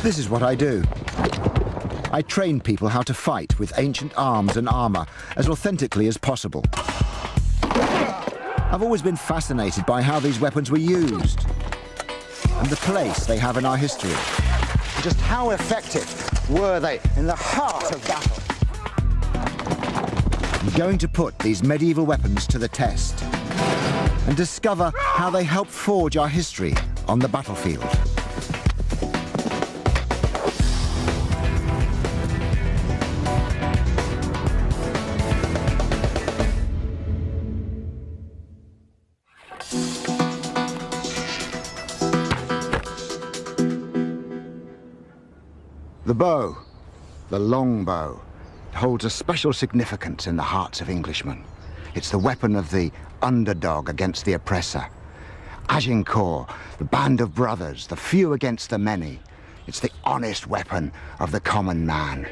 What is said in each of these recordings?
This is what I do. I train people how to fight with ancient arms and armor as authentically as possible. I've always been fascinated by how these weapons were used and the place they have in our history. Just how effective were they in the heart of battle? I'm going to put these medieval weapons to the test and discover how they help forge our history on the battlefield. The bow, the long bow, holds a special significance in the hearts of Englishmen. It's the weapon of the underdog against the oppressor. Agincourt, the band of brothers, the few against the many. It's the honest weapon of the common man.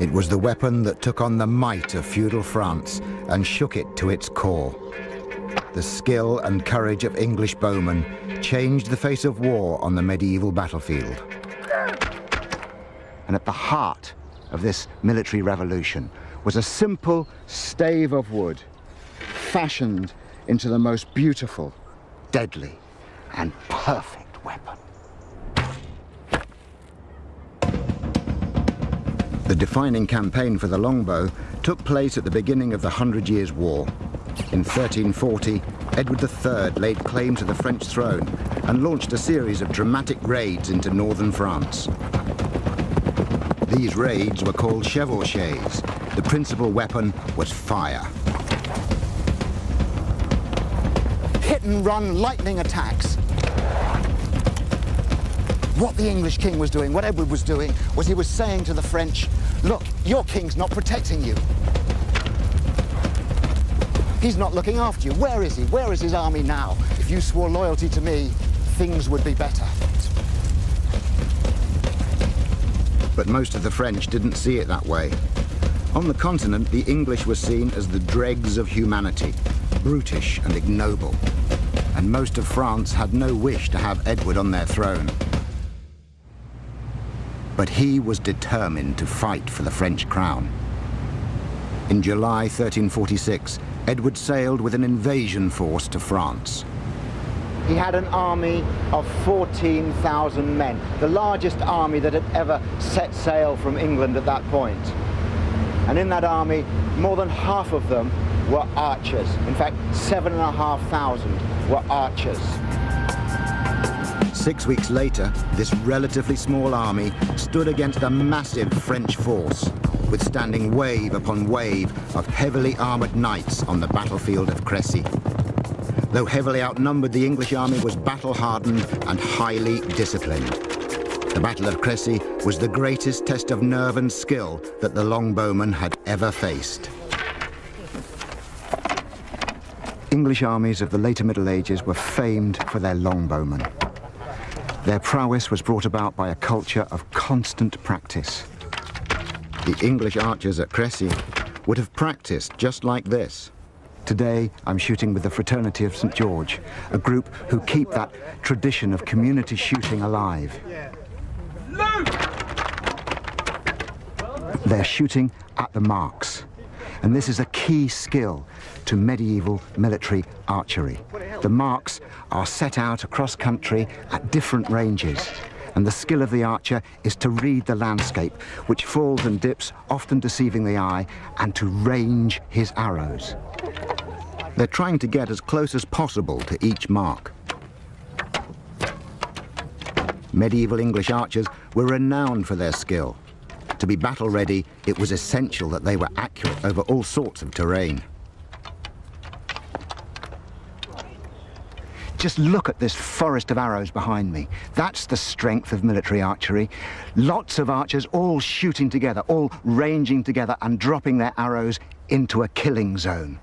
It was the weapon that took on the might of feudal France and shook it to its core. The skill and courage of English bowmen changed the face of war on the medieval battlefield. And at the heart of this military revolution was a simple stave of wood, fashioned into the most beautiful, deadly, and perfect weapon. The defining campaign for the longbow took place at the beginning of the Hundred Years' War. In 1340, Edward III laid claim to the French throne and launched a series of dramatic raids into northern France. These raids were called chevauchés. The principal weapon was fire. Hit-and-run lightning attacks. What the English king was doing, what Edward was doing, was he was saying to the French, look, your king's not protecting you. He's not looking after you. Where is he? Where is his army now? If you swore loyalty to me, things would be better. But most of the French didn't see it that way. On the continent, the English were seen as the dregs of humanity, brutish and ignoble. And most of France had no wish to have Edward on their throne. But he was determined to fight for the French crown. In July 1346, Edward sailed with an invasion force to France. He had an army of 14,000 men, the largest army that had ever set sail from England at that point. And in that army, more than half of them were archers. In fact, 7,500 were archers. 6 weeks later, this relatively small army stood against a massive French force, withstanding wave upon wave of heavily armored knights on the battlefield of Crécy. Though heavily outnumbered, the English army was battle-hardened and highly disciplined. The Battle of Crécy was the greatest test of nerve and skill that the longbowmen had ever faced. English armies of the later Middle Ages were famed for their longbowmen. Their prowess was brought about by a culture of constant practice. The English archers at Crécy would have practiced just like this. Today, I'm shooting with the Fraternity of St. George, a group who keep that tradition of community shooting alive. They're shooting at the marks, and this is a key skill to medieval military archery. The marks are set out across country at different ranges, and the skill of the archer is to read the landscape, which falls and dips, often deceiving the eye, and to range his arrows. They're trying to get as close as possible to each mark. Medieval English archers were renowned for their skill. To be battle-ready, it was essential that they were accurate over all sorts of terrain. Just look at this forest of arrows behind me. That's the strength of military archery. Lots of archers all shooting together, all ranging together and dropping their arrows into a killing zone.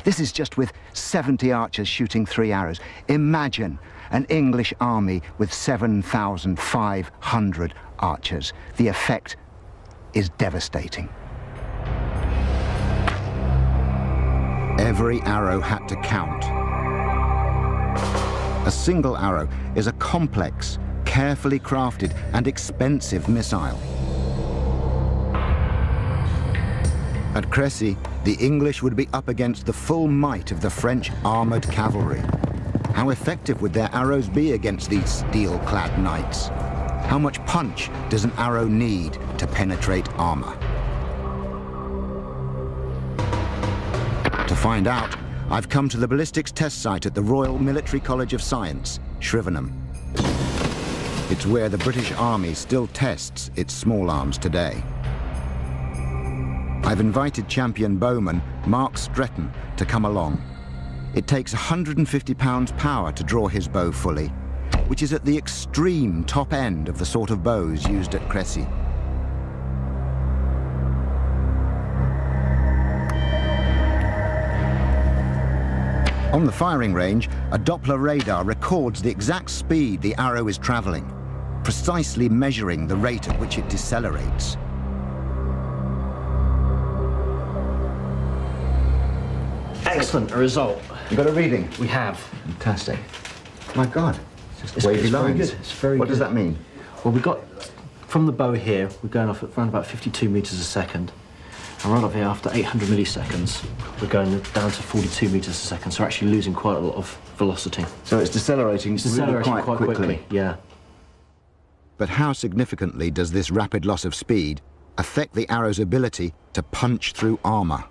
This is just with 70 archers shooting 3 arrows. Imagine an English army with 7,500 archers. The effect is devastating. Every arrow had to count. A single arrow is a complex, carefully crafted and expensive missile. At Crécy, the English would be up against the full might of the French armoured cavalry. How effective would their arrows be against these steel-clad knights? How much punch does an arrow need to penetrate armour? To find out, I've come to the ballistics test site at the Royal Military College of Science, Shrivenham. It's where the British Army still tests its small arms today. I've invited champion bowman Mark Stretton to come along. It takes 150 pounds power to draw his bow fully, which is at the extreme top end of the sort of bows used at Crécy. On the firing range, a Doppler radar records the exact speed the arrow is travelling, precisely measuring the rate at which it decelerates. Excellent result. You got a reading? We have. Fantastic. My God. It's Wavy very lines. good. It's very What good. does that mean? Well, we got from the bow here, we're going off at around about 52 meters a second. And right up here, after 800 milliseconds, we're going down to 42 meters a second. So we're actually losing quite a lot of velocity. So it's decelerating, It's decelerating quite quickly. Yeah. But how significantly does this rapid loss of speed affect the arrow's ability to punch through armour?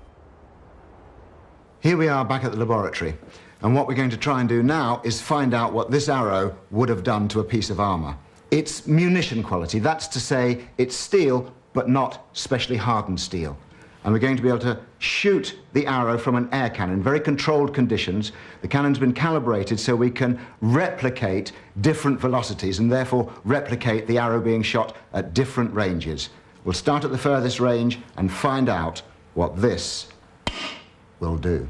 Here we are back at the laboratory, and what we're going to try and do now is find out what this arrow would have done to a piece of armour. It's munition quality, that's to say it's steel, but not specially hardened steel. And we're going to be able to shoot the arrow from an air cannon, very controlled conditions. The cannon's been calibrated so we can replicate different velocities and therefore replicate the arrow being shot at different ranges. We'll start at the furthest range and find out what this will do.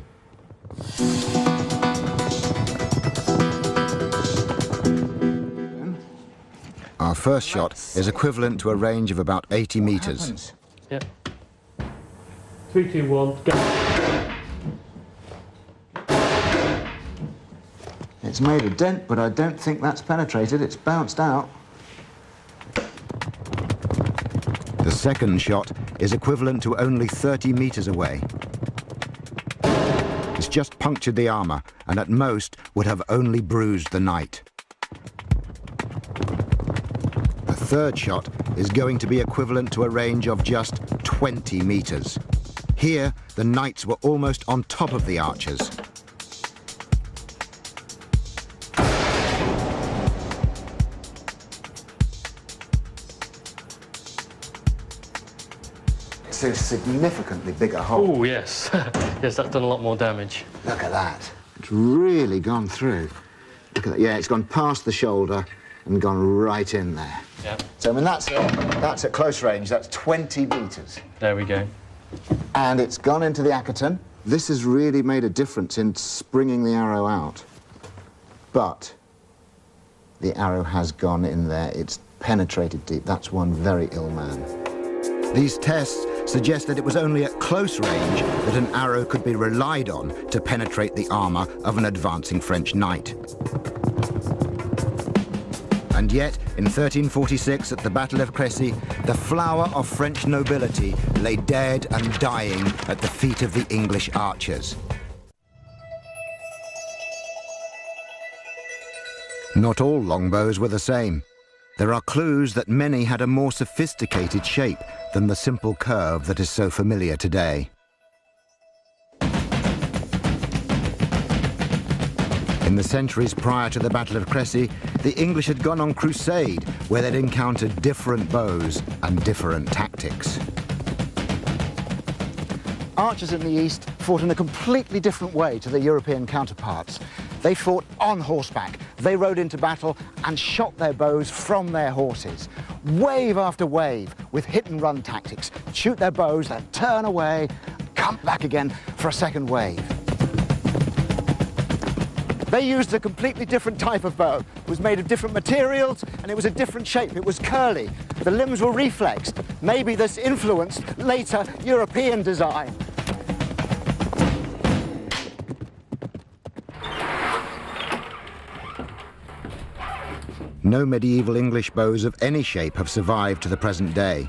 Our first shot is equivalent to a range of about 80 meters. Yep. 3, 2, 1, go. It's made a dent, but I don't think that's penetrated. It's bounced out. The second shot is equivalent to only 30 meters away. It's just punctured the armour and at most would have only bruised the knight. The third shot is going to be equivalent to a range of just 20 meters. Here, the knights were almost on top of the archers. It's a significantly bigger hole. Oh, yes. Yes, that's done a lot more damage. Look at that. It's really gone through. Look at that. Yeah, it's gone past the shoulder and gone right in there. Yeah. So, I mean, that's at close range. That's 20 meters. There we go. And it's gone into the Ackerton. This has really made a difference in springing the arrow out. But the arrow has gone in there. It's penetrated deep. That's one very ill man. These tests suggest that it was only at close range that an arrow could be relied on to penetrate the armour of an advancing French knight. And yet, in 1346, at the Battle of Crécy, the flower of French nobility lay dead and dying at the feet of the English archers. Not all longbows were the same. There are clues that many had a more sophisticated shape than the simple curve that is so familiar today. In the centuries prior to the Battle of Crécy, the English had gone on crusade where they'd encountered different bows and different tactics. Archers in the East fought in a completely different way to their European counterparts. They fought on horseback. They rode into battle and shot their bows from their horses. Wave after wave with hit-and-run tactics. Shoot their bows, then turn away, come back again for a second wave. They used a completely different type of bow. It was made of different materials and it was a different shape. It was curly. The limbs were reflexed. Maybe this influenced later European design. No medieval English bows of any shape have survived to the present day.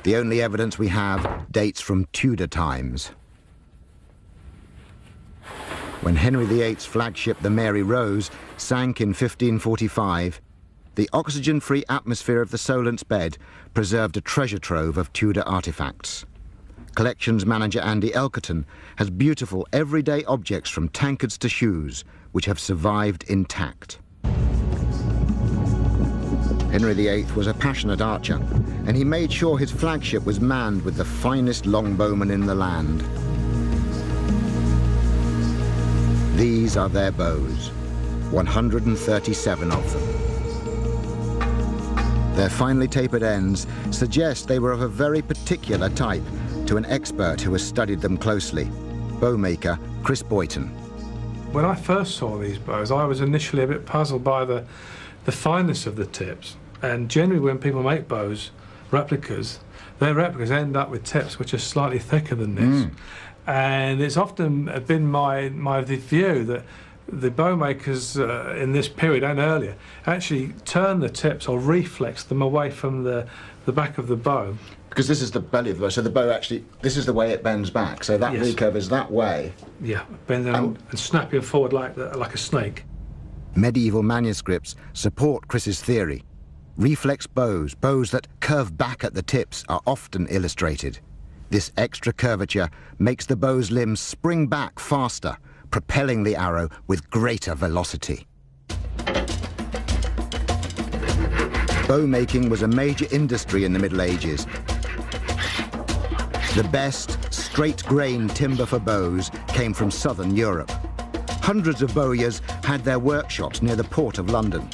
The only evidence we have dates from Tudor times. When Henry VIII's flagship, the Mary Rose, sank in 1545, the oxygen-free atmosphere of the Solent's bed preserved a treasure trove of Tudor artifacts. Collections manager Andy Elkerton has beautiful everyday objects from tankards to shoes which have survived intact. Henry VIII was a passionate archer, and he made sure his flagship was manned with the finest longbowmen in the land. These are their bows, 137 of them. Their finely tapered ends suggest they were of a very particular type to an expert who has studied them closely, bowmaker Chris Boyton. When I first saw these bows, I was initially a bit puzzled by the fineness of the tips. And generally when people make bows, replicas, their replicas end up with tips which are slightly thicker than this. And it's often been my view that the bow makers in this period and earlier actually turn the tips or reflex them away from the back of the bow. Because this is the belly of the bow, so the bow actually, this is the way it bends back, so that recurve is that way. Yeah, bending and snapping forward like a snake. Medieval manuscripts support Chris's theory. Reflex bows, bows that curve back at the tips, are often illustrated. This extra curvature makes the bow's limbs spring back faster, propelling the arrow with greater velocity. Bow making was a major industry in the Middle Ages. The best straight-grained timber for bows came from southern Europe. Hundreds of bowyers had their workshops near the port of London.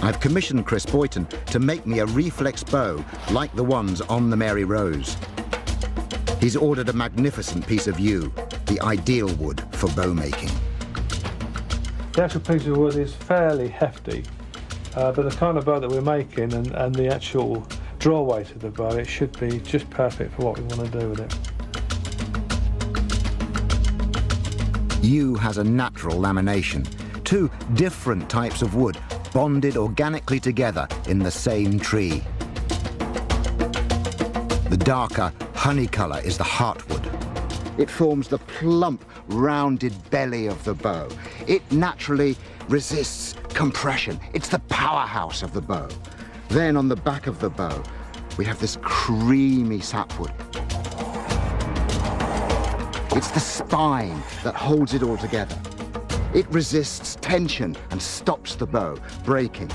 I've commissioned Chris Boyton to make me a reflex bow like the ones on the Mary Rose. He's ordered a magnificent piece of yew, the ideal wood for bow making. The actual piece of wood is fairly hefty, but the kind of bow that we're making and the actual draw weight of the bow, it should be just perfect for what we want to do with it. Yew has a natural lamination, two different types of wood bonded organically together in the same tree. The darker honey colour is the heartwood. It forms the plump, rounded belly of the bow. It naturally resists compression. It's the powerhouse of the bow. Then on the back of the bow, we have this creamy sapwood. It's the spine that holds it all together. It resists tension and stops the bow breaking.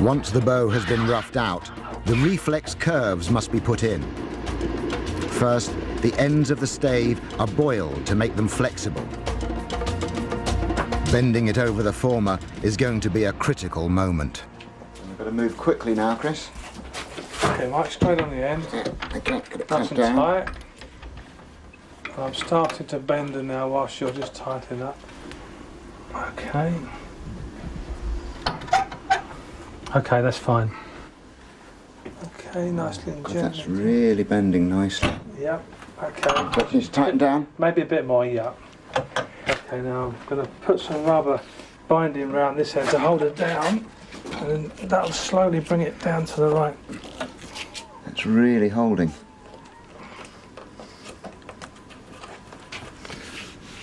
Once the bow has been roughed out, the reflex curves must be put in. First, the ends of the stave are boiled to make them flexible. Bending it over the former is going to be a critical moment. We've got to move quickly now, Chris. Okay, Mike, straight on the end. Okay, Nice and tight. I'm starting to bend it now whilst you're just tightening up. Okay. Okay, that's fine. Okay, nicely and gently. That's really bending nicely. Yep, okay. So can you tighten down? Maybe a bit more, yeah. Okay, now I'm going to put some rubber binding around this end to hold it down, and then that'll slowly bring it down to the right. It's really holding.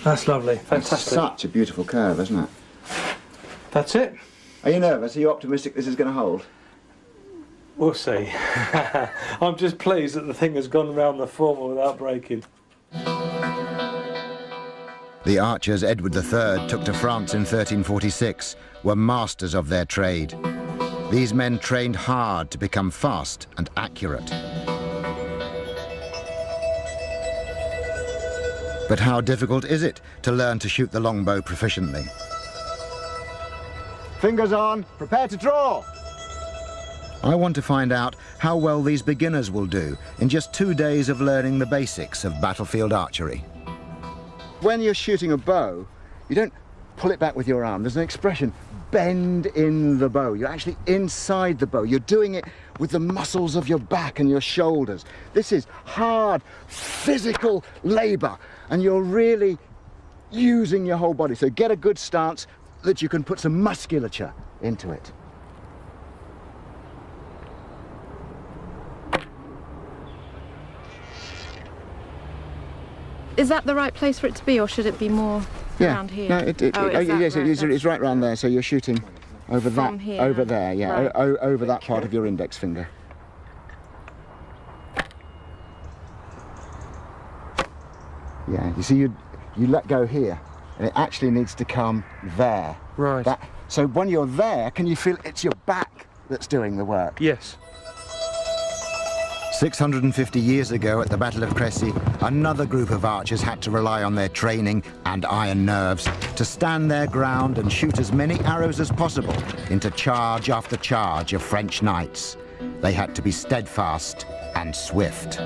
That's lovely, fantastic. Such a beautiful curve, isn't it? That's it. Are you nervous? Are you optimistic this is going to hold? We'll see. I'm just pleased that the thing has gone round the former without breaking. The archers Edward III took to France in 1346 were masters of their trade. These men trained hard to become fast and accurate. But how difficult is it to learn to shoot the longbow proficiently? Fingers on, prepare to draw! I want to find out how well these beginners will do in just 2 days of learning the basics of battlefield archery. When you're shooting a bow, you don't pull it back with your arm. There's an expression, bend in the bow. You're actually inside the bow. You're doing it with the muscles of your back and your shoulders. This is hard, physical labor, and you're really using your whole body. So get a good stance, that you can put some musculature into it. Is that the right place for it to be, or should it be more around here? No, yes, right? it's right around there. So you're shooting over From that, here. over there, yeah, Right. over that part of your index finger. Yeah, you see, you let go here, and it actually needs to come there. Right. So when you're there, can you feel it's your back that's doing the work? Yes. 650 years ago at the Battle of Crécy, another group of archers had to rely on their training and iron nerves to stand their ground and shoot as many arrows as possible into charge after charge of French knights. They had to be steadfast and swift.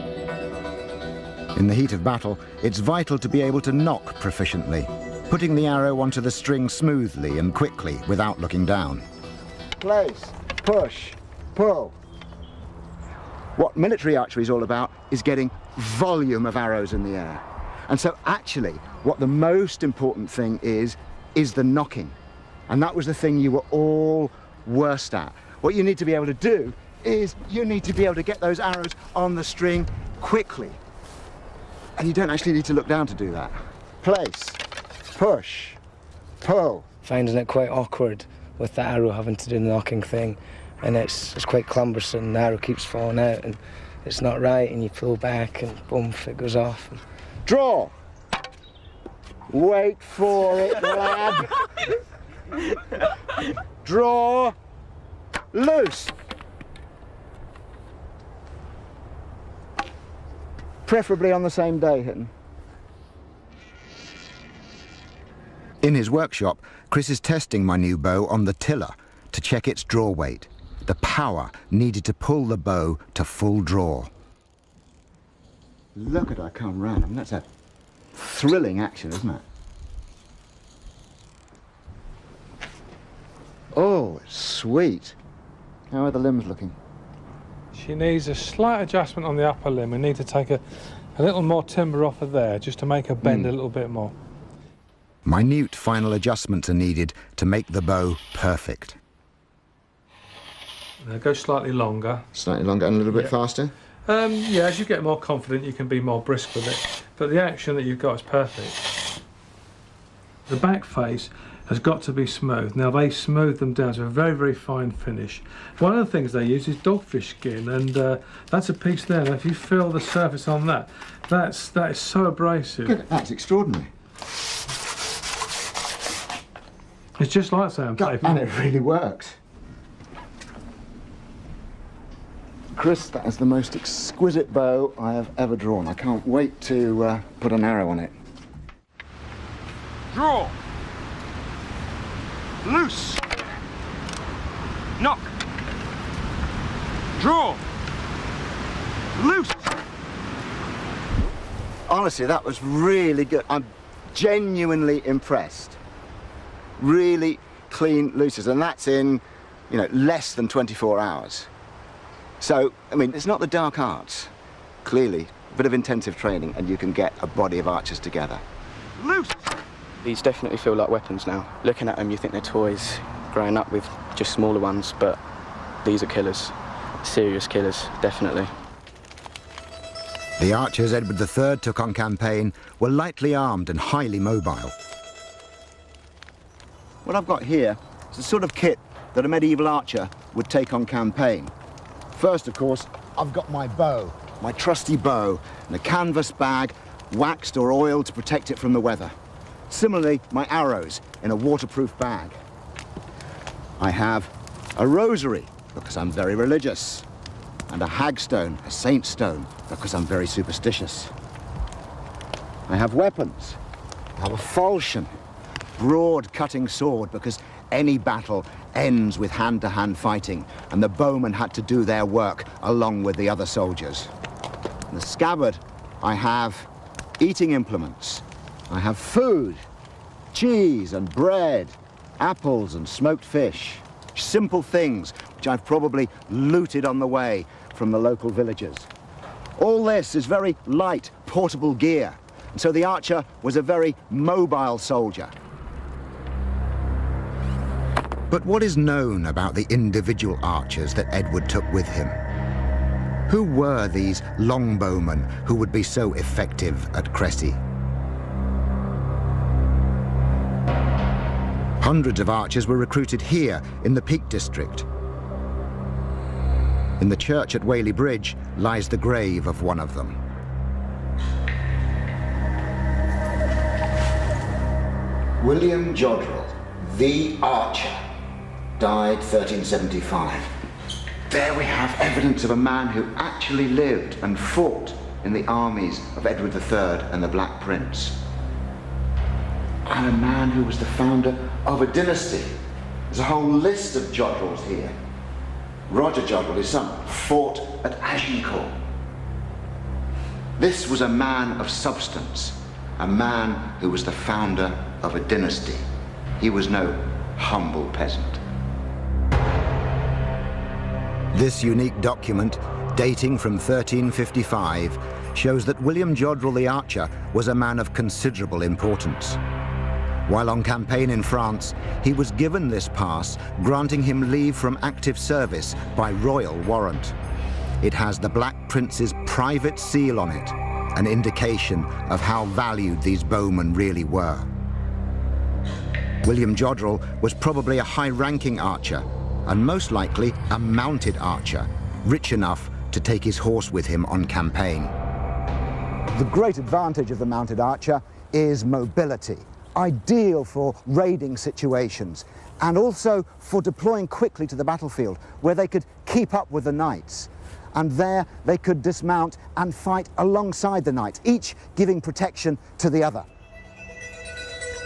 In the heat of battle, it's vital to be able to knock proficiently, putting the arrow onto the string smoothly and quickly without looking down. Place, push, pull. What military archery is all about is getting volume of arrows in the air. And so actually, what the most important thing is the knocking. And that was the thing you were all worst at. What you need to be able to do is you need to be able to get those arrows on the string quickly. And you don't actually need to look down to do that. Place, push, pull. Finding it quite awkward with the arrow having to do the knocking thing, and it's quite cumbersome. The arrow keeps falling out and it's not right, and you pull back and boom, it goes off. Draw. Wait for it, lad. Draw. Loose. Preferably on the same day, Hitton. In his workshop, Chris is testing my new bow on the tiller to check its draw weight, the power needed to pull the bow to full draw. Look at her come round. I mean, that's a thrilling action, isn't it? Oh, it's sweet. How are the limbs looking? She needs a slight adjustment on the upper limb. We need to take a little more timber off of there just to make her bend a little bit more. Minute final adjustments are needed to make the bow perfect. Now go slightly longer. Slightly longer and a little bit faster? Yeah, as you get more confident, you can be more brisk with it. But the action that you've got is perfect. The back face has got to be smooth. Now they smooth them down to a very, very fine finish. One of the things they use is dogfish skin, and that's a piece there. Now if you feel the surface on that, that is so abrasive. Good, that's extraordinary. It's just like sandpaper. And it really works. Chris, that is the most exquisite bow I have ever drawn. I can't wait to put an arrow on it. Draw. Loose. Knock. Draw. Loose. Honestly, that was really good. I'm genuinely impressed. Really clean looses, and that's in, less than 24 hours. So, I mean, it's not the dark arts. Clearly, a bit of intensive training and you can get a body of archers together. Loose. These definitely feel like weapons now. Looking at them, you think they're toys. Growing up with just smaller ones, but these are killers. Serious killers, definitely. The archers Edward III took on campaign were lightly armed and highly mobile. What I've got here is the sort of kit that a medieval archer would take on campaign. First, of course, I've got my bow, my trusty bow, and a canvas bag, waxed or oiled to protect it from the weather. Similarly, my arrows in a waterproof bag. I have a rosary, because I'm very religious, and a hagstone, a saint stone, because I'm very superstitious. I have weapons. I have a falchion, broad cutting sword, because any battle ends with hand-to-hand fighting, and the bowmen had to do their work along with the other soldiers. In the scabbard, I have eating implements. I have food, cheese and bread, apples and smoked fish. Simple things which I've probably looted on the way from the local villagers. All this is very light, portable gear, and so the archer was a very mobile soldier. But what is known about the individual archers that Edward took with him? Who were these longbowmen who would be so effective at Crécy? Hundreds of archers were recruited here in the Peak District. In the church at Whaley Bridge lies the grave of one of them. William Jodrell, the archer, died 1375. There we have evidence of a man who actually lived and fought in the armies of Edward III and the Black Prince. And a man who was the founder of a dynasty. There's a whole list of Jodrells here. Roger Jodrell, his son, fought at Agincourt. This was a man of substance, a man who was the founder of a dynasty. He was no humble peasant. This unique document, dating from 1355, shows that William Jodrell the Archer was a man of considerable importance. While on campaign in France, he was given this pass, granting him leave from active service by royal warrant. It has the Black Prince's private seal on it, an indication of how valued these bowmen really were. William Jodrell was probably a high-ranking archer, and most likely a mounted archer, rich enough to take his horse with him on campaign. The great advantage of the mounted archer is mobility, ideal for raiding situations, and also for deploying quickly to the battlefield, where they could keep up with the knights. And there they could dismount and fight alongside the knights, each giving protection to the other.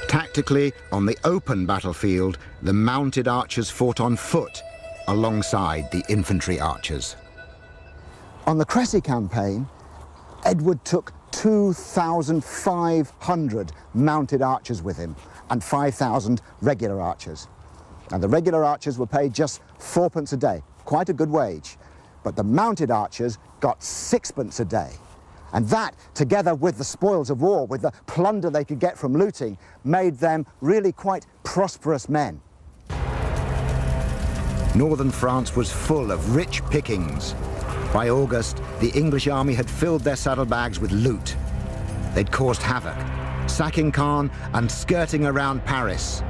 Tactically, on the open battlefield, the mounted archers fought on foot alongside the infantry archers. On the Crécy campaign, Edward took 2,500 mounted archers with him and 5,000 regular archers. And the regular archers were paid just 4p a day, quite a good wage. But the mounted archers got 6p a day. And that, together with the spoils of war, with the plunder they could get from looting, made them really quite prosperous men. Northern France was full of rich pickings. By August, the English army had filled their saddlebags with loot. They'd caused havoc, sacking Caen and skirting around Paris.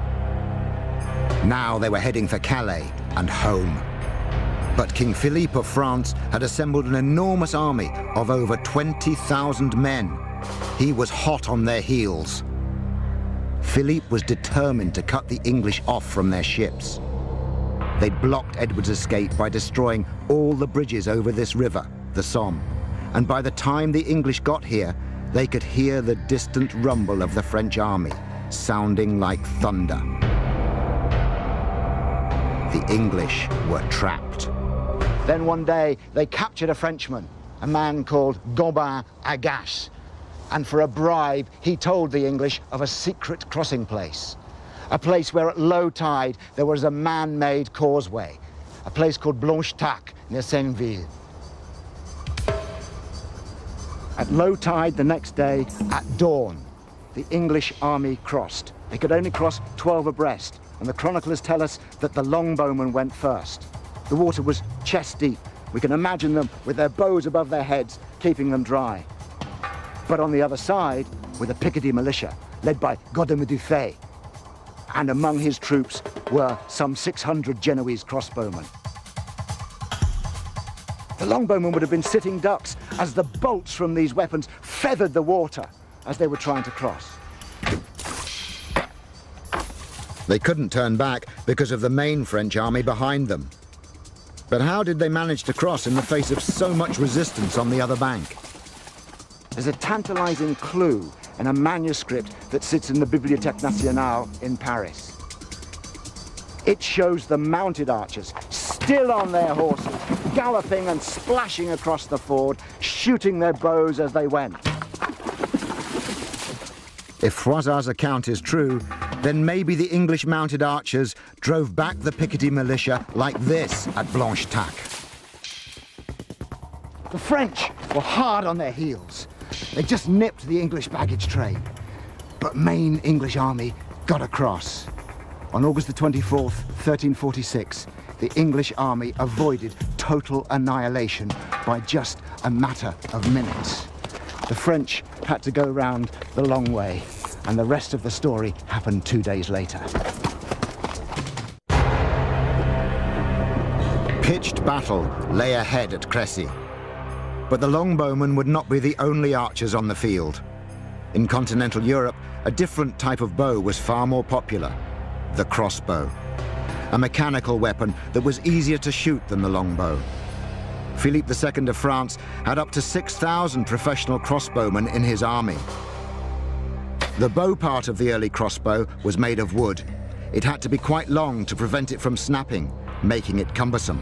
Now they were heading for Calais and home. But King Philippe of France had assembled an enormous army of over 20,000 men. He was hot on their heels. Philippe was determined to cut the English off from their ships. They'd blocked Edward's escape by destroying all the bridges over this river, the Somme. And by the time the English got here, they could hear the distant rumble of the French army, sounding like thunder. The English were trapped. Then one day they captured a Frenchman, a man called Gobain Agache. And for a bribe, he told the English of a secret crossing place. A place where at low tide there was a man-made causeway. A place called Blanchetaque near Seineville. At low tide the next day, at dawn, the English army crossed. They could only cross 12 abreast, and the chroniclers tell us that the longbowmen went first. The water was chest deep. We can imagine them with their bows above their heads, keeping them dry. But on the other side were the Picardy militia, led by Godeham du Fay. And among his troops were some 600 Genoese crossbowmen. The longbowmen would have been sitting ducks as the bolts from these weapons feathered the water as they were trying to cross. They couldn't turn back because of the main French army behind them. But how did they manage to cross in the face of so much resistance on the other bank? There's a tantalizing clue in a manuscript that sits in the Bibliothèque Nationale in Paris. It shows the mounted archers, still on their horses, galloping and splashing across the ford, shooting their bows as they went. If Froissart's account is true, then maybe the English mounted archers drove back the Picardy militia like this at Blanchetaque. The French were hard on their heels. They just nipped the English baggage train. But main English army got across. On August the 24th, 1346, the English army avoided total annihilation by just a matter of minutes. The French had to go round the long way, and the rest of the story happened 2 days later. Pitched battle lay ahead at Crécy. But the longbowmen would not be the only archers on the field. In continental Europe, a different type of bow was far more popular, the crossbow. A mechanical weapon that was easier to shoot than the longbow. Philippe II of France had up to 6,000 professional crossbowmen in his army. The bow part of the early crossbow was made of wood. It had to be quite long to prevent it from snapping, making it cumbersome.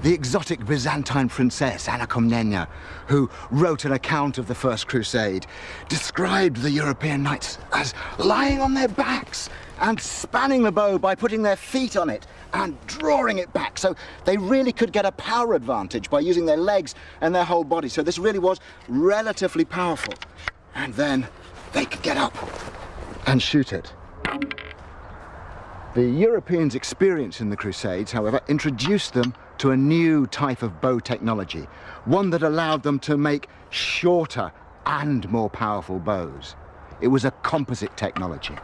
The exotic Byzantine princess Anna Komnene, who wrote an account of the First Crusade, described the European knights as lying on their backs and spanning the bow by putting their feet on it and drawing it back. So they really could get a power advantage by using their legs and their whole body. So this really was relatively powerful. And then they could get up and shoot it. The Europeans' experience in the Crusades, however, introduced them to a new type of bow technology, one that allowed them to make shorter and more powerful bows. It was a composite technology,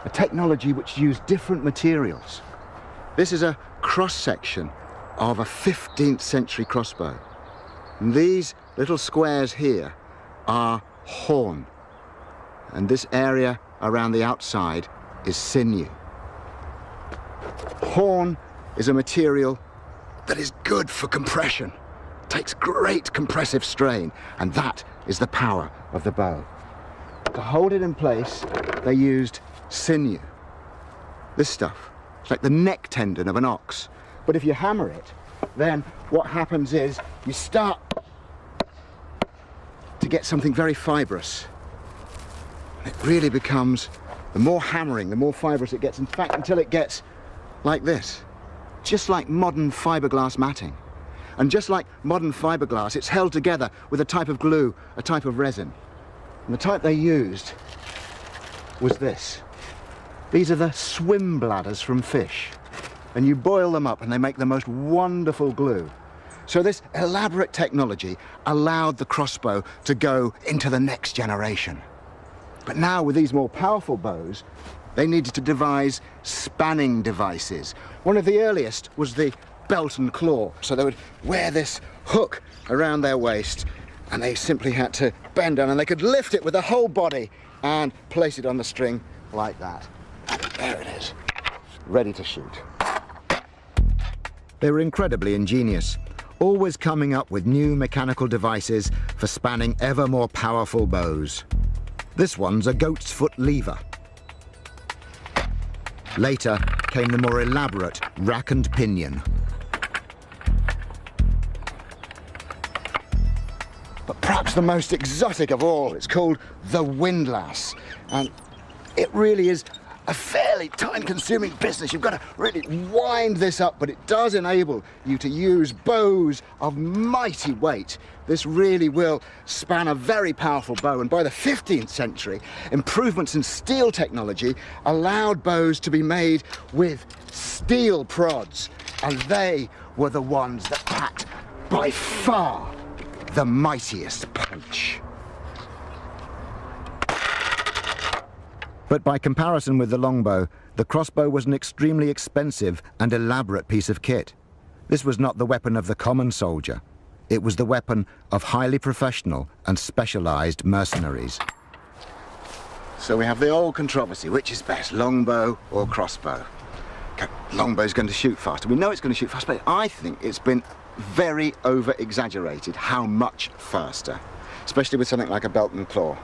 a technology which used different materials. This is a cross-section of a 15th century crossbow. And these little squares here are horn, and this area around the outside is sinew. Horn is a material that is good for compression, takes great compressive strain, and that is the power of the bow. To hold it in place, they used sinew. This stuff, it's like the neck tendon of an ox. But if you hammer it, then what happens is you start to get something very fibrous. It really becomes, the more hammering, the more fibrous it gets, in fact, until it gets like this, just like modern fiberglass matting. And just like modern fiberglass, it's held together with a type of glue, a type of resin. And the type they used was this. These are the swim bladders from fish. And you boil them up and they make the most wonderful glue. So this elaborate technology allowed the crossbow to go into the next generation. But now with these more powerful bows, they needed to devise spanning devices. One of the earliest was the belt and claw. So they would wear this hook around their waist and they simply had to bend down and they could lift it with the whole body and place it on the string like that. And there it is, ready to shoot. They were incredibly ingenious, always coming up with new mechanical devices for spanning ever more powerful bows. This one's a goat's foot lever. Later came the more elaborate rack and pinion. But perhaps the most exotic of all, it's called the windlass. And it really is a fairly time-consuming business. You've got to really wind this up, but it does enable you to use bows of mighty weight. This really will span a very powerful bow, and by the 15th century, improvements in steel technology allowed bows to be made with steel prods, and they were the ones that packed by far the mightiest punch. But by comparison with the longbow, the crossbow was an extremely expensive and elaborate piece of kit. This was not the weapon of the common soldier. It was the weapon of highly professional and specialized mercenaries. So we have the old controversy, which is best, longbow or crossbow? Longbow's going to shoot faster. We know it's going to shoot faster, but I think it's been very over-exaggerated how much faster, especially with something like a belt and claw.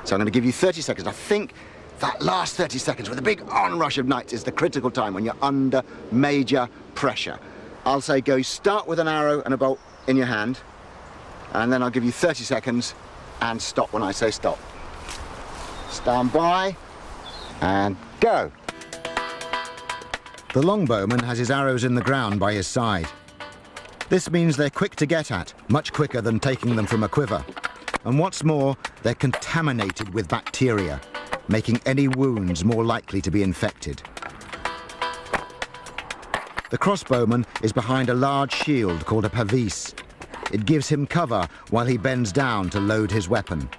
So I'm going to give you 30 seconds. I think that last 30 seconds with a big onrush of knights is the critical time when you're under major pressure. I'll say go start with an arrow and a bolt in your hand, and then I'll give you 30 seconds and stop when I say stop. Stand by and go. The longbowman has his arrows in the ground by his side. This means they're quick to get at, much quicker than taking them from a quiver. And what's more, they're contaminated with bacteria, making any wounds more likely to be infected. The crossbowman is behind a large shield called a pavis. It gives him cover while he bends down to load his weapon.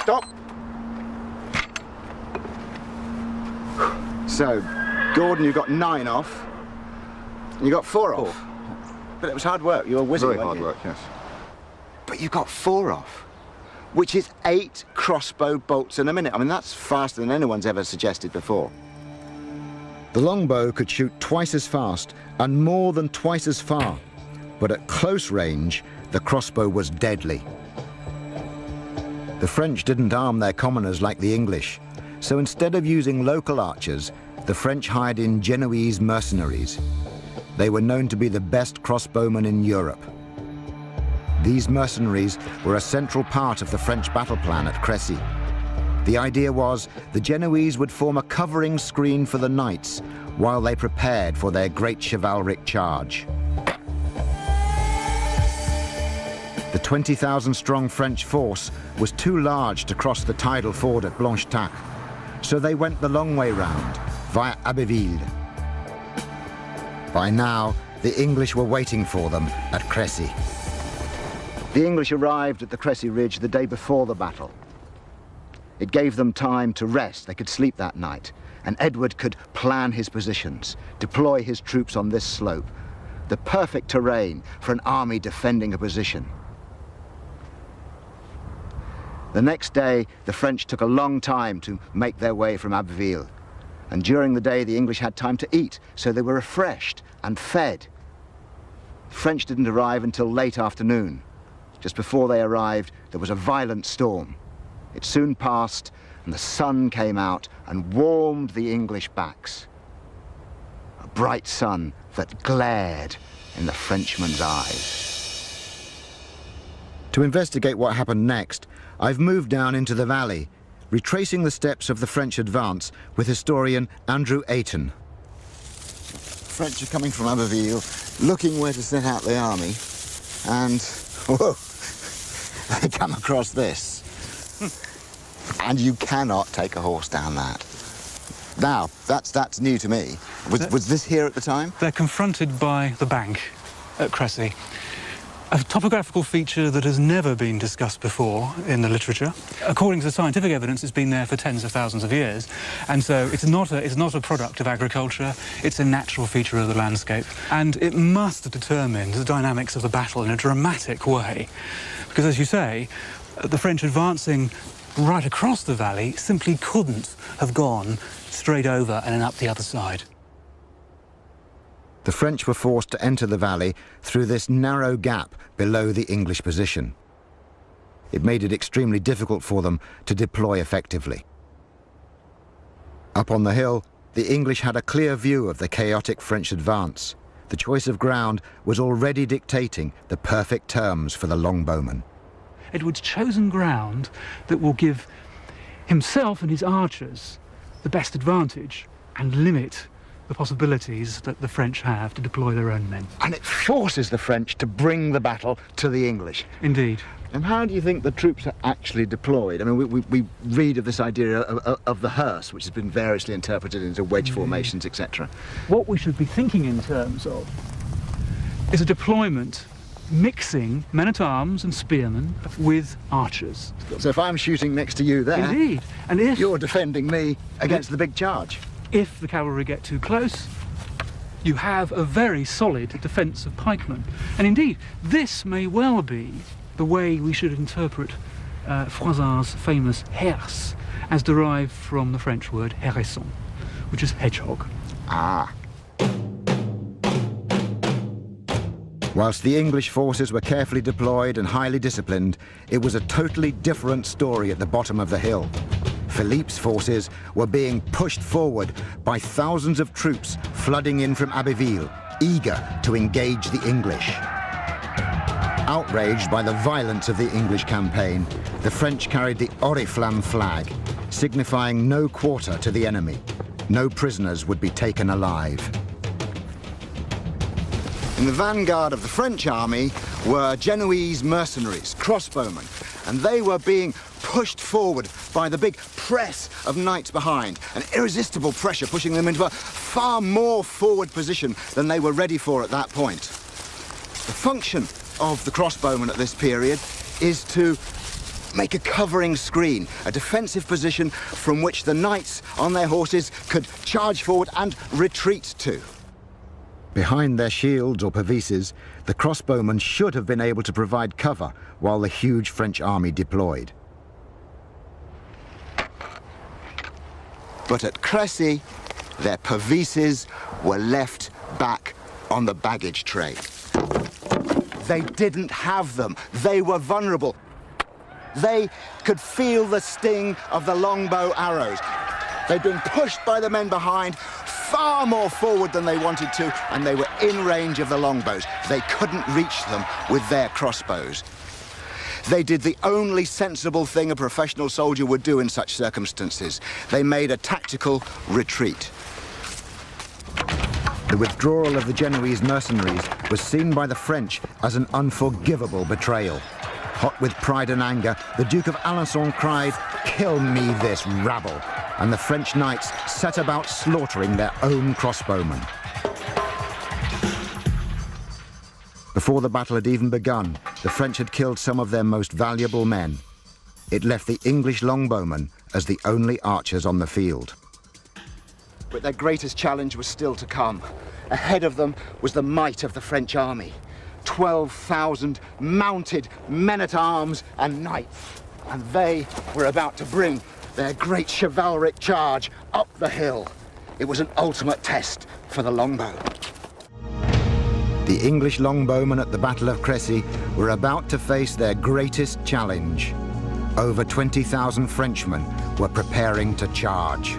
Stop! So, Gordon, you got 9 off. You got 4 off. But it was hard work. You were whizzing, Very weren't hard you? work, yes. But you got 4 off, which is 8 crossbow bolts in a minute. I mean, that's faster than anyone's ever suggested before. The longbow could shoot twice as fast and more than twice as far. But at close range, the crossbow was deadly. The French didn't arm their commoners like the English, so instead of using local archers, the French hired in Genoese mercenaries. They were known to be the best crossbowmen in Europe. These mercenaries were a central part of the French battle plan at Crécy. The idea was the Genoese would form a covering screen for the knights while they prepared for their great chivalric charge. The 20,000-strong French force was too large to cross the tidal ford at Blanchetaque, so they went the long way round, via Abbeville. By now, the English were waiting for them at Crécy. The English arrived at the Crécy Ridge the day before the battle. It gave them time to rest. They could sleep that night, and Edward could plan his positions, deploy his troops on this slope, the perfect terrain for an army defending a position. The next day, the French took a long time to make their way from Abbeville, and during the day the English had time to eat, so they were refreshed and fed. The French didn't arrive until late afternoon. Just before they arrived, there was a violent storm. It soon passed, and the sun came out and warmed the English backs. A bright sun that glared in the Frenchman's eyes. To investigate what happened next, I've moved down into the valley, retracing the steps of the French advance with historian Andrew Ayton. French are coming from Abbeville, looking where to set out the army, and whoa, they come across this. And you cannot take a horse down that. Now, that's new to me. Was this here at the time? They're confronted by the bank at Crécy, a topographical feature that has never been discussed before in the literature. According to the scientific evidence, it's been there for tens of thousands of years, and so it's not a product of agriculture, it's a natural feature of the landscape, and it must determine the dynamics of the battle in a dramatic way. Because, as you say, the French advancing right across the valley simply couldn't have gone straight over and then up the other side. The French were forced to enter the valley through this narrow gap below the English position. It made it extremely difficult for them to deploy effectively. Up on the hill, the English had a clear view of the chaotic French advance. The choice of ground was already dictating the perfect terms for the longbowmen. Edward's chosen ground that will give himself and his archers the best advantage and limit the possibilities that the French have to deploy their own men. And it forces the French to bring the battle to the English. Indeed. And how do you think the troops are actually deployed? I mean, we read of this idea of the hearse, which has been variously interpreted into wedge formations, etc. What we should be thinking in terms of is a deployment mixing men-at-arms and spearmen with archers. So if I'm shooting next to you there, Indeed. And if you're defending me against the big charge. If the cavalry get too close, you have a very solid defence of pikemen. And indeed, this may well be the way we should interpret Froissart's famous herse, as derived from the French word hérisson, which is hedgehog. Ah. Whilst the English forces were carefully deployed and highly disciplined, it was a totally different story at the bottom of the hill. Philippe's forces were being pushed forward by thousands of troops flooding in from Abbeville, eager to engage the English. Outraged by the violence of the English campaign, the French carried the Oriflamme flag, signifying no quarter to the enemy. No prisoners would be taken alive. In the vanguard of the French army were Genoese mercenaries, crossbowmen, and they were being pushed forward by the big press of knights behind, an irresistible pressure pushing them into a far more forward position than they were ready for at that point. The function of the crossbowmen at this period is to make a covering screen, a defensive position from which the knights on their horses could charge forward and retreat to. Behind their shields or pavises, the crossbowmen should have been able to provide cover while the huge French army deployed. But at Crécy, their pavises were left back on the baggage train. They didn't have them. They were vulnerable. They could feel the sting of the longbow arrows. They'd been pushed by the men behind far more forward than they wanted to, and they were in range of the longbows. They couldn't reach them with their crossbows. They did the only sensible thing a professional soldier would do in such circumstances. They made a tactical retreat. The withdrawal of the Genoese mercenaries was seen by the French as an unforgivable betrayal. Hot with pride and anger, the Duke of Alençon cried, "Kill me this rabble!" And the French knights set about slaughtering their own crossbowmen. Before the battle had even begun, the French had killed some of their most valuable men. It left the English longbowmen as the only archers on the field. But their greatest challenge was still to come. Ahead of them was the might of the French army. 12,000 mounted men-at-arms and knights. And they were about to bring their great chivalric charge up the hill. It was an ultimate test for the longbow. The English longbowmen at the Battle of Crécy were about to face their greatest challenge. Over 20,000 Frenchmen were preparing to charge.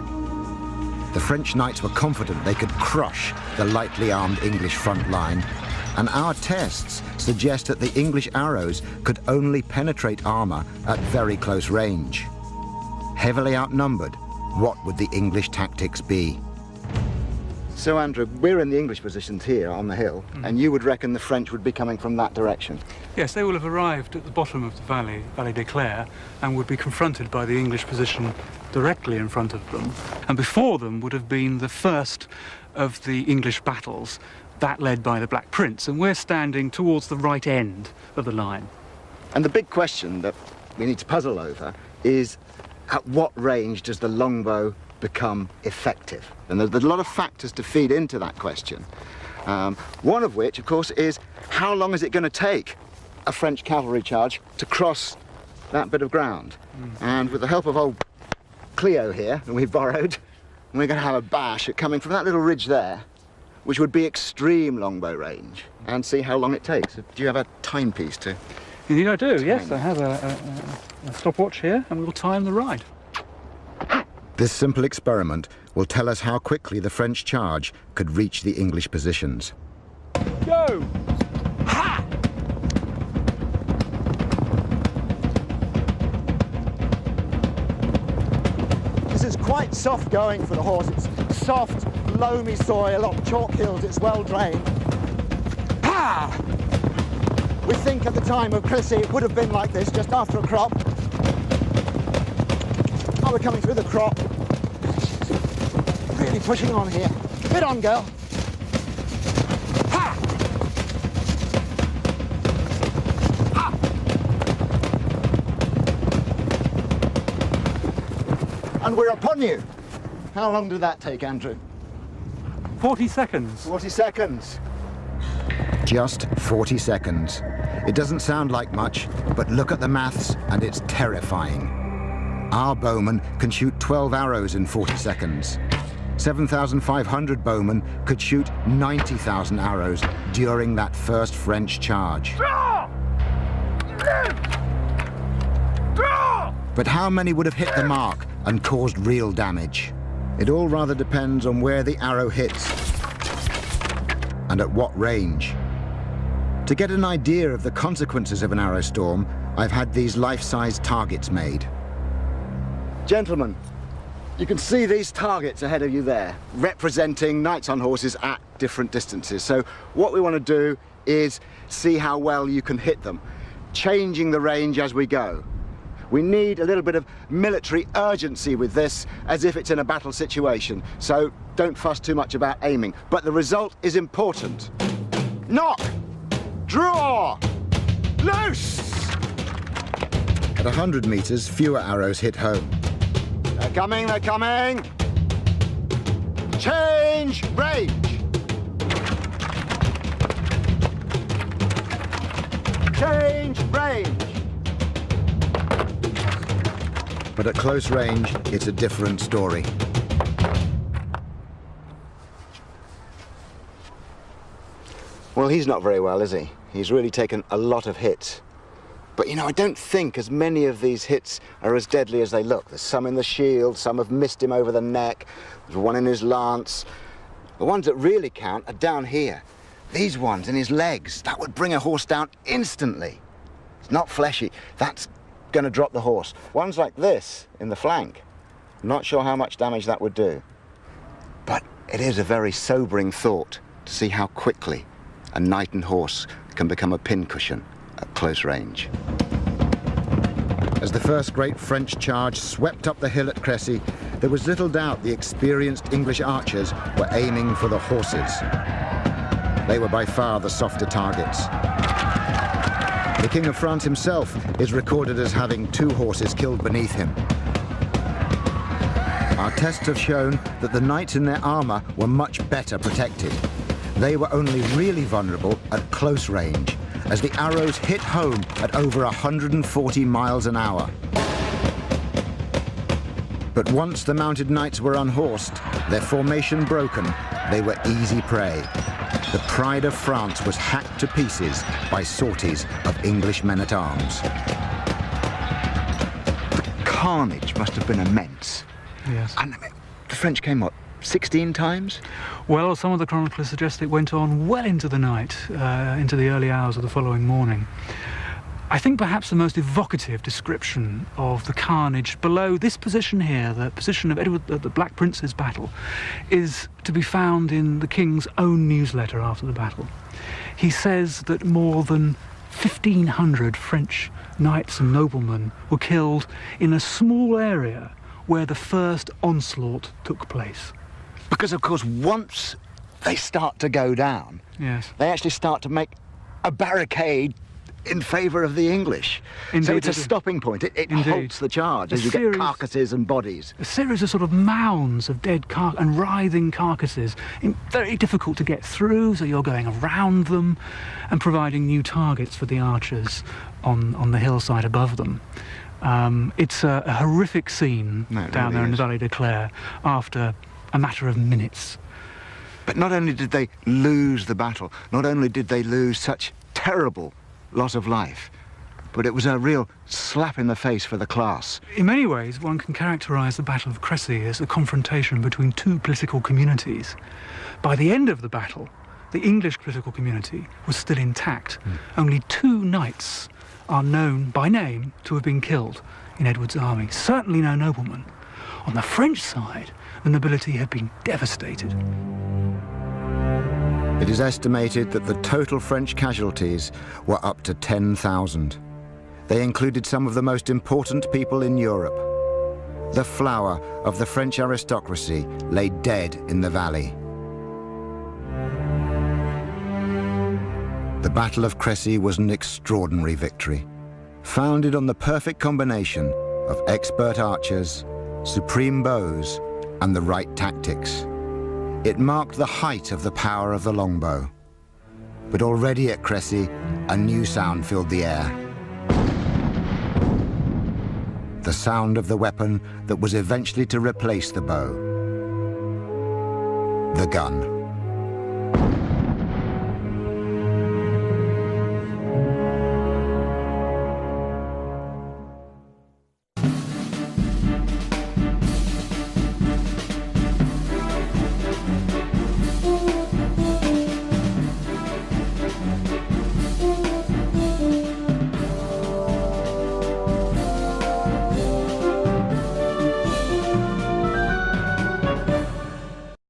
The French knights were confident they could crush the lightly armed English front line, and our tests suggest that the English arrows could only penetrate armor at very close range. Heavily outnumbered, what would the English tactics be? So, Andrew, we're in the English positions here on the hill, and you would reckon the French would be coming from that direction? Yes, they will have arrived at the bottom of the valley, Vallée des Clercs, and would be confronted by the English position directly in front of them. And before them would have been the first of the English battles, that led by the Black Prince, and we're standing towards the right end of the line. And the big question that we need to puzzle over is, at what range does the longbow become effective? And there's a lot of factors to feed into that question. One of which, of course, is how long is it going to take a French cavalry charge to cross that bit of ground? And with the help of old Cleo here, that we've borrowed, we're going to have a bash at coming from that little ridge there, which would be extreme longbow range, and see how long it takes. Do you have a timepiece to? Indeed I do, yes. I have a stopwatch here, and we'll time the ride. This simple experiment will tell us how quickly the French charge could reach the English positions. Go! Ha! This is quite soft going for the horse. It's soft, loamy soil on chalk hills. It's well drained. Ha! We think at the time of Crécy it would have been like this, just after a crop. Oh, we're coming through the crop. Really pushing on here. Bit on, girl. Ha! Ha! And we're upon you. How long did that take, Andrew? 40 seconds. 40 seconds. Just 40 seconds. It doesn't sound like much, but look at the maths and it's terrifying. Our bowmen can shoot 12 arrows in 40 seconds. 7,500 bowmen could shoot 90,000 arrows during that first French charge. Draw! Draw! But how many would have hit the mark and caused real damage? It all rather depends on where the arrow hits and at what range. To get an idea of the consequences of an arrow storm, I've had these life-size targets made. Gentlemen, you can see these targets ahead of you there, representing knights on horses at different distances. So what we want to do is see how well you can hit them, changing the range as we go. We need a little bit of military urgency with this, as if it's in a battle situation. So don't fuss too much about aiming. But the result is important. Knock! Draw! Loose! At 100 meters, fewer arrows hit home. They're coming, they're coming! Change range! Change range! But at close range, it's a different story. Well, he's not very well, is he? He's really taken a lot of hits. But, you know, I don't think as many of these hits are as deadly as they look. There's some in the shield, some have missed him over the neck, there's one in his lance. The ones that really count are down here. These ones in his legs, that would bring a horse down instantly. It's not fleshy. That's going to drop the horse. Ones like this in the flank, I'm not sure how much damage that would do. But it is a very sobering thought to see how quickly a knighted horse can become a pincushion at close range. As the first great French charge swept up the hill at Crécy, there was little doubt the experienced English archers were aiming for the horses. They were by far the softer targets. The King of France himself is recorded as having 2 horses killed beneath him. Our tests have shown that the knights in their armour were much better protected. They were only really vulnerable at close range, as the arrows hit home at over 140 miles an hour. But once the mounted knights were unhorsed, their formation broken, they were easy prey. The pride of France was hacked to pieces by sorties of English men-at-arms. The carnage must have been immense. Yes. And the French came, what, 16 times? Well, some of the chroniclers suggest it went on well into the night, into the early hours of the following morning. I think perhaps the most evocative description of the carnage below this position here, the position of Edward the Black Prince's battle, is to be found in the King's own newsletter after the battle. He says that more than 1,500 French knights and noblemen were killed in a small area where the first onslaught took place. Because, of course, once they start to go down, yes, they actually start to make a barricade in favour of the English. Indeed, so it's a stopping point. It halts the charge as you get carcasses and bodies. A series of sort of mounds of dead and writhing carcasses, very difficult to get through, so you're going around them and providing new targets for the archers on the hillside above them. It's a horrific scene down there in the Vallée de Clères after a matter of minutes. But not only did they lose the battle, not only did they lose such terrible loss of life, but it was a real slap in the face for the class. In many ways, one can characterise the Battle of Crécy as a confrontation between 2 political communities. By the end of the battle, the English political community was still intact. Only 2 knights are known by name to have been killed in Edward's army, certainly no noblemen. On the French side, the nobility had been devastated. It is estimated that the total French casualties were up to 10,000. They included some of the most important people in Europe. The flower of the French aristocracy lay dead in the valley. The Battle of Crécy was an extraordinary victory, founded on the perfect combination of expert archers, supreme bows, and the right tactics. It marked the height of the power of the longbow. But already at Crécy, a new sound filled the air. The sound of the weapon that was eventually to replace the bow. The gun.